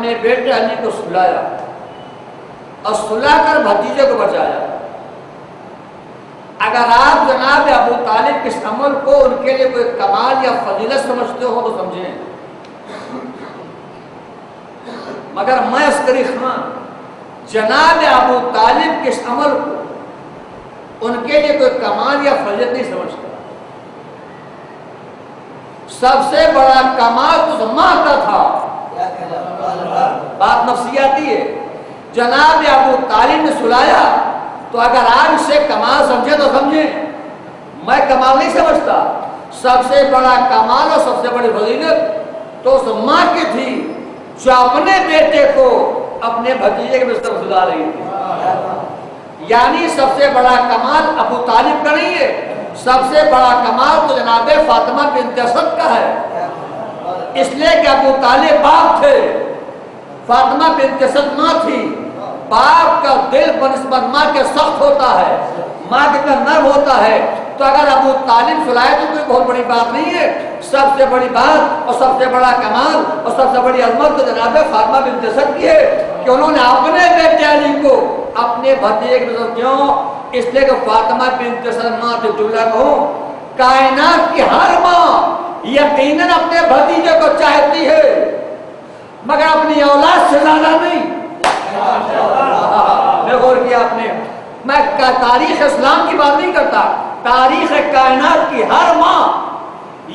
اپنے بیٹے علی کو سلایا اور سلا کر بھتیجے کو بچایا۔ اگر آپ جناب ابو طالب کے اس عمل کو ان کے لیے کوئی کمال یا فضیلت سمجھتے ہو تو سمجھیں، مگر میں عسکری خان جناب ابو طالب کے اس عمل کو ان کے لیے کوئی کمال یا فضیلت نہیں سمجھتا۔ سب سے بڑا کمال اس ماں کا تھا۔ بات نفسیاتی ہے۔ جناب ابو طالب نے سلایا تو اگر آپ اسے کمال سمجھے تو سمجھیں، میں کمال نہیں سمجھتا۔ سب سے بڑا کمال اور سب سے بڑی فضیلت تو اس ماں کی تھی جو اپنے بیٹے کو اپنے بھتیجے کے بستر سلا رہی تھی۔ یعنی سب سے بڑا کمال ابو طالب کا نہیں ہے، سب سے بڑا کمال تو جناب فاطمہ بنت اسد کا ہے۔ اس لیے کہ ابو طالب باپ تھے، فاطمہ بنت اسد ماں تھی۔ باپ کا دل بنسبت ماں کے سخت ہوتا ہے، ماں کے اندر نرم ہوتا ہے، تو اگر ابو طالب سلائے تو کوئی بہت بڑی بات نہیں ہے۔ سب سے بڑی بات اور سب سے بڑا کمال اور سب سے بڑی عظمت تو جناب فاطمہ بنت اسد کی ہے کہ انہوں نے اپنے بیٹے علی کو اپنے بھتیجے کے بستر، کیوں؟ اس لیے کہ فاطمہ بنت اسد ماں تو جملہ کہوں، کائنات کی ہر ماں یقیناً اپنے بھتیجے کو چاہتی ہے مگر اپنی اولاد سے زیادہ نہیں۔ میں غور کیا آپ نے، میں تاریخ اسلام کی بات نہیں کرتا، تاریخ کائنات کی ہر ماں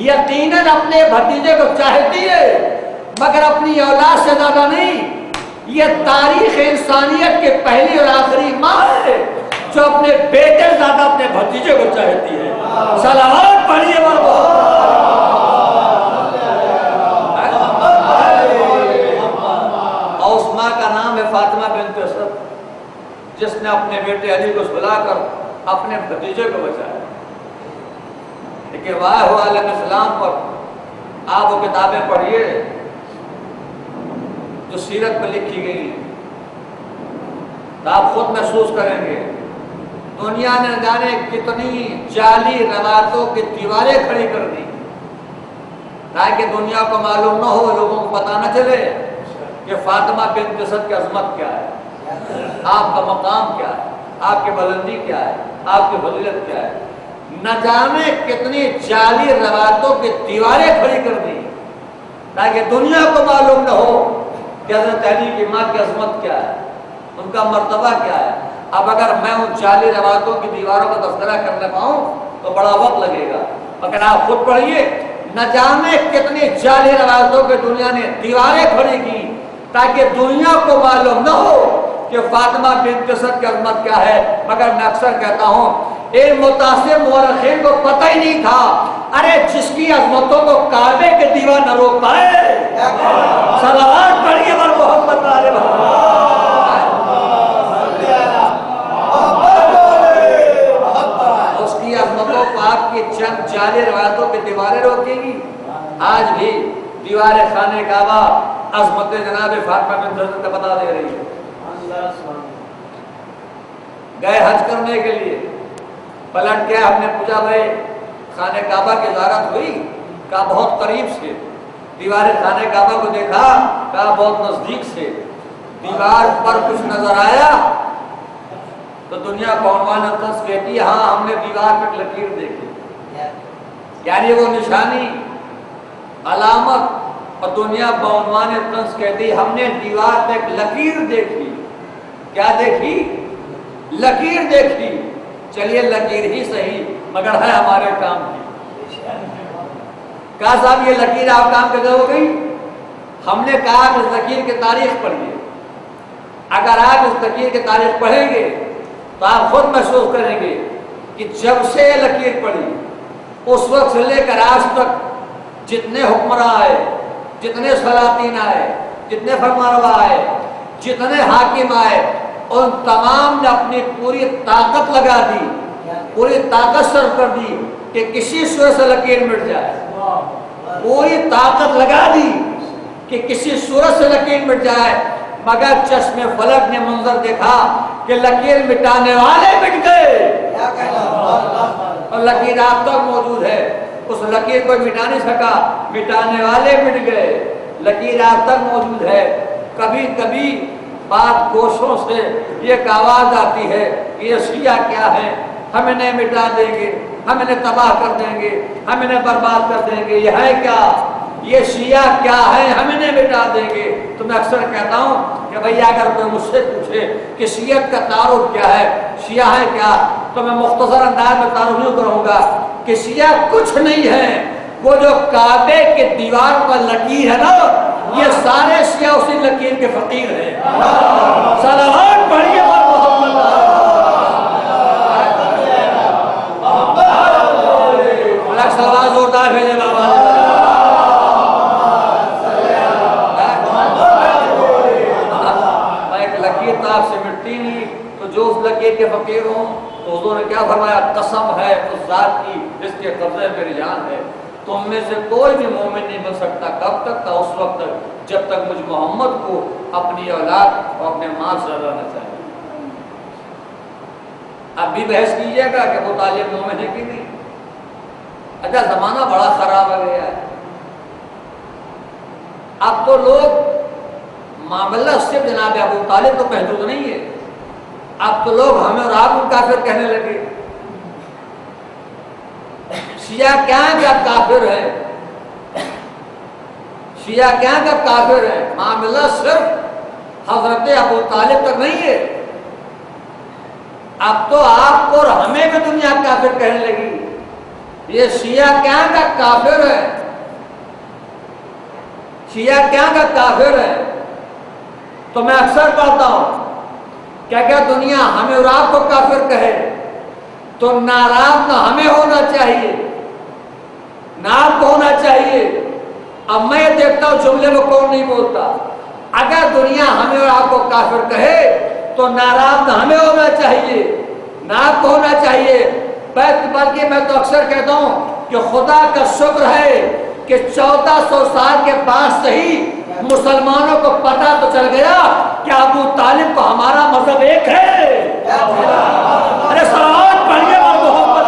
یقیناً اپنے بھتیجے کو چاہتی ہے مگر اپنی اولاد سے زیادہ نہیں۔ یہ تاریخ انسانیت کی پہلی اور آخری ماں ہے جو اپنے بیٹے سے زیادہ اپنے بھتیجے کو چاہتی ہے۔ صلوات پڑھیے اور اس ماں کا نام ہے فاطمہ بنت اسد، جس نے اپنے بیٹے علی کو سلا کر اپنے بھتیجے کو بچایا۔ لیکن واہ ہو علیہ السلام پر آپ وہ کتابیں پڑھیے جو سیرت پر لکھی گئی ہیں تو آپ خود محسوس کریں گے دنیا نے جانے کتنی جعلی روایتوں کی دیواریں کھڑی کر دی تاکہ دنیا کو معلوم نہ ہو، لوگوں کو پتہ نہ چلے کہ فاطمہ بنت اسد کی عظمت کیا ہے، آپ کا مقام کیا ہے، آپ کی بلندی کیا ہے، آپ کی فضیلت کیا ہے۔ نہ جانے کتنی جعلی روایتوں کی دیواریں کھڑی کر دی تاکہ دنیا کو معلوم نہ ہو کہ حضرت علی کی ماں کی عظمت کیا ہے، ان کا مرتبہ کیا ہے۔ اب اگر میں ان جعلی روایتوں کی دیواروں کا تذکرہ کرنے پاؤں تو بڑا وقت لگے گا، مگر آپ خود پڑھیے نہ جانے کتنی جعلی روایتوں کی دنیا نے دیواریں کھڑی کی تاکہ دنیا کو معلوم نہ ہو کہ فاطمہ بنت اسد کی عظمت کیا ہے۔ مگر میں اکثر کہتا ہوں ان متعصب مورخین کو پتہ ہی نہیں تھا، ارے جس کی عظمتوں کو کعبے کے دیوار نہ روک پائے، صلوات پڑھیے بر محمد والے اس کی عظمتوں کو آپ کی چند جعلی روایتوں کی دیواریں روکیں گی؟ آج بھی دیوار خانہ کعبہ عظمت جناب فاطمہ بنت اسد کا بتا دے رہی ہے۔ گئے حج کرنے کے لیے، پلٹ گیا، ہم نے پوچھا بھائی خانہ کعبہ کی زیارت ہوئی؟ کہا بہت قریب سے۔ دیوار خانہ کعبہ کو دیکھا؟ کہا بہت نزدیک سے۔ دیوار پر کچھ نظر آیا تو دنیا کو عنوان طنز کہتی ہے ہاں ہم نے دیوار پر لکیر دیکھی، یعنی وہ نشانی علامت، اور دنیا بعنوان طنز کہتی ہم نے دیوار پہ ایک لکیر دیکھی۔ کیا دیکھی؟ لکیر دیکھی۔ چلیے لکیر ہی صحیح مگر ہے ہمارے کام کی۔ کہا صاحب یہ لکیر آپ کام کے ہو گئی؟ ہم نے کہا کہ اس لکیر کی تاریخ پڑھیے۔ اگر آپ اس لکیر کی تاریخ پڑھیں گے تو آپ خود محسوس کریں گے کہ جب سے یہ لکیر پڑھی اس وقت سے لے کر آج تک جتنے حکمراں آئے، جتنے سلاطین آئے، جتنے فرمانروا آئے، جتنے حاکم آئے، ان تمام نے اپنی پوری طاقت لگا دی، پوری طاقت صرف کر دی کہ کسی صورت سے لکیر مٹ جائے، پوری طاقت لگا دی کہ کسی صورت سے لکیر مٹ جائے، مگر چشم فلک نے منظر دیکھا کہ لکیر مٹانے والے مٹ گئے اور لکیر آپ تک موجود ہے۔ اس لکیر کو مٹا نہیں سکا، مٹانے والے مٹ گئے، لکیر آپ تک موجود ہے۔ کبھی کبھی بات گوشوں سے یہ ایک آواز آتی ہے کہ یہ شیعہ کیا ہے، ہم انہیں مٹا دیں گے، ہم انہیں تباہ کر دیں گے، ہم انہیں برباد کر دیں گے، یہ ہے کیا، یہ شیعہ کیا ہے، ہم انہیں مٹا دیں گے۔ تو میں اکثر کہتا ہوں کہ بھئی اگر کوئی مجھ سے پوچھے کہ شیعت کا تعارف کیا ہے، شیعہ ہے کیا، تو میں مختصر انداز میں تعارف یوں کروں گا کہ شیعہ کچھ نہیں ہے، وہ جو کعبے کے دیوار پر لکیر ہے نا، یہ سارے شیعہ اسی لکیر کے فقیر ہیں۔ صلوات پڑھیے پر محمد صلوات زوردار بھیجے بابا۔ ایک لکیر تو آپ سے مٹتی نہیں، تو جو اس لکیر کے فقیر ہوں تو حضور نے کیا فرمایا، قسم ہے اس ذات کی جس کے قبضے میری جان ہے، تم میں سے کوئی بھی مومن نہیں بن سکتا۔ کب تک تھا؟ اس وقت تک جب تک مجھ محمد کو اپنی اولاد اور اپنے مال سے ڈرانا چاہیے۔ اب بھی بحث کیجئے گا کہ ابو طالب مومن ہے کہ نہیں۔ اچھا زمانہ بڑا خراب ہو گیا ہے، اب تو لوگ معاملہ صرف جناب ابو طالب تو محدود نہیں ہے، اب تو لوگ ہمیں اور آپ کو کافر کہنے لگے۔ شیعہ کیا کافر ہے، شیعہ کیا کافر ہے، معاملہ صرف حضرت ابو طالب تک نہیں ہے، اب تو آپ کو اور ہمیں بھی دنیا کافر کہنے لگی۔ یہ شیعہ کیا کافر ہے، شیعہ کیا کافر ہے۔ تو میں اکثر پڑھتا ہوں کیا دنیا ہمیں اور آپ کو کافر کہے تو ناراض نہ ہمیں ہونا چاہیے، نہ آپ کو ہونا چاہیے۔ اب میں دیکھتا ہوں جملے میں کون نہیں بولتا، اگر دنیا ہمیں اور آپ کو کافر کہے تو ناراض نہ ہمیں ہونا چاہیے، نہ آپ کو ہونا چاہیے، بلکہ میں تو اکثر کہتا ہوں کہ خدا کا شکر ہے کہ 1400 سال کے بعد سے ہی مسلمانوں کو پتہ تو چل گیا کہ ابو طالب کو ہمارا مذہب ایک ہے۔ ارے صلوات پڑھیے اور محبت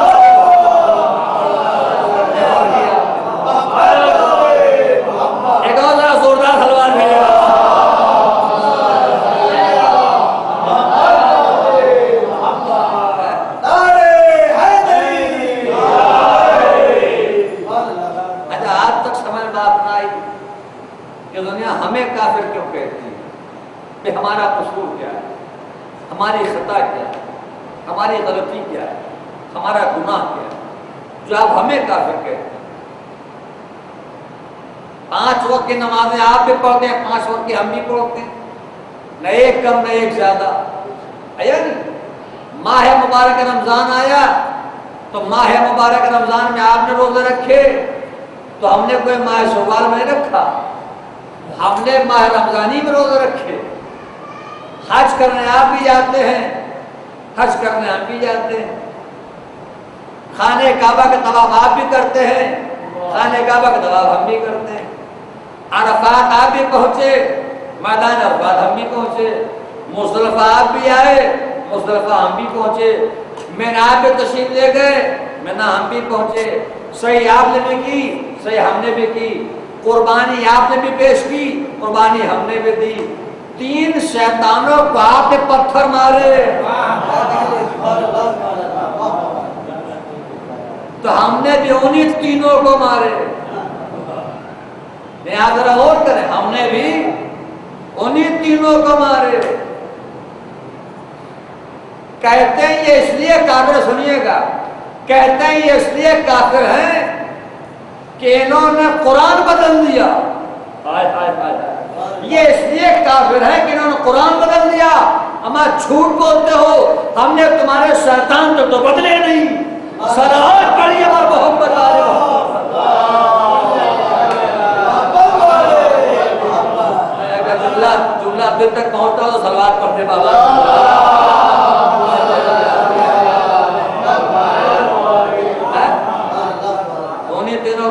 ایک اور ذرا زوردار سلوات بھیجے گا۔ دنیا ہمیں کافر کیوں کہتی ہے، کہ ہمارا قصور کیا ہے، ہماری خطا کیا ہے، ہماری غلطی کیا ہے، ہمارا گناہ کیا ہے جو آپ ہمیں کافر کہتے ہیں۔ 5 وقت کی نمازیں آپ بھی پڑھتے ہیں، 5 وقت کی ہم بھی پڑھتے ہیں، نہ ایک کم نہ ایک زیادہ، آیا نہیں؟ ماہ مبارک رمضان آیا تو ماہ مبارک رمضان میں آپ نے روزے رکھے تو ہم نے کوئی ماہ شوال میں نہیں رکھا، ہم نے ماہ رمضانی میں روزے رکھے۔ حج کرنے آپ بھی جاتے ہیں، حج کرنے ہم بھی جاتے ہیں، خانہ کعبہ کا طواف آپ بھی کرتے ہیں، خانہ کعبہ کا طواف ہم بھی کرتے ہیں، عرفات آپ بھی پہنچے، میدان عرفات ہم بھی پہنچے، مزدلفہ آپ بھی آئے، مزدلفہ ہم بھی پہنچے، مینا آپ بھی تشریف لے گئے، مینا ہم بھی پہنچے، صحیح آپ نے بھی کی، صحیح ہم نے بھی کی، قربانی آپ نے بھی پیش کی، قربانی ہم نے بھی دی۔ 3 شیطانوں کو آپ نے پتھر مارے تو ہم نے بھی انہیں 3 کو مارے۔ ذرا غور کریں، ہم نے بھی انہیں 3 کو مارے۔ کہتے ہیں یہ اس لیے کافر، سنیے گا، کہتے ہیں یہ اس لیے کافر ہیں کہ انہوں نے قرآن بدل دیا۔ یہ اس لیے کافر ہے کہ انہوں نے قرآن بدل دیا۔ اما جھوٹ بولتے ہو، ہم نے تمہارے شیطان تو بدلے نہیں۔ صلوات پڑھیے اور محبت آئے۔ اگر جملہ دل تک پہنچتا ہو تو صلوات پڑھتے بابا۔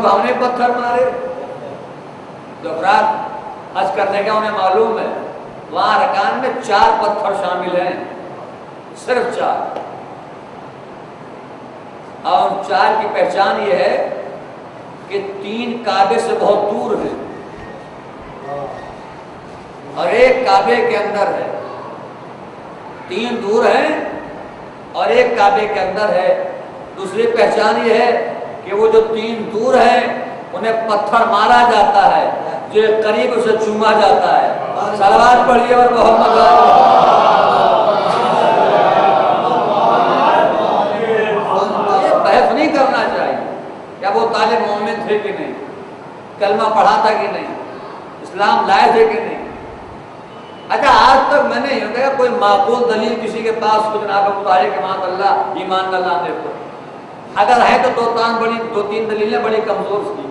ہم نے پتھر مارے، جو افراد حج کرنے کا انہیں معلوم ہے وہاں رکان میں 4 پتھر شامل ہیں، صرف 4، اور 4 کی پہچان یہ ہے کہ 3 کعبے سے بہت دور ہیں، اور ایک کعبے کے اندر ہے. 3 دور ہیں اور ایک کعبے کے اندر ہے. دوسری پہچان یہ ہے کہ وہ جو 3 دور ہیں انہیں پتھر مارا جاتا ہے، جو قریب اسے چوما جاتا ہے. صلوات پڑھیے اور محمد یہ بحث نہیں کرنا چاہیے کہ ابو طالب مومن تھے کہ نہیں، کلمہ پڑھا تھا کہ نہیں، اسلام لائے تھے کہ نہیں. اچھا آج تک میں نے یہ دیکھا کوئی معقول دلیل کسی کے پاس کو جناب ابو طالب کے مات اللہ ایمان اللہ دیکھو. اگر ہے تو 2-3 دلیلیں بڑی کمزور تھی.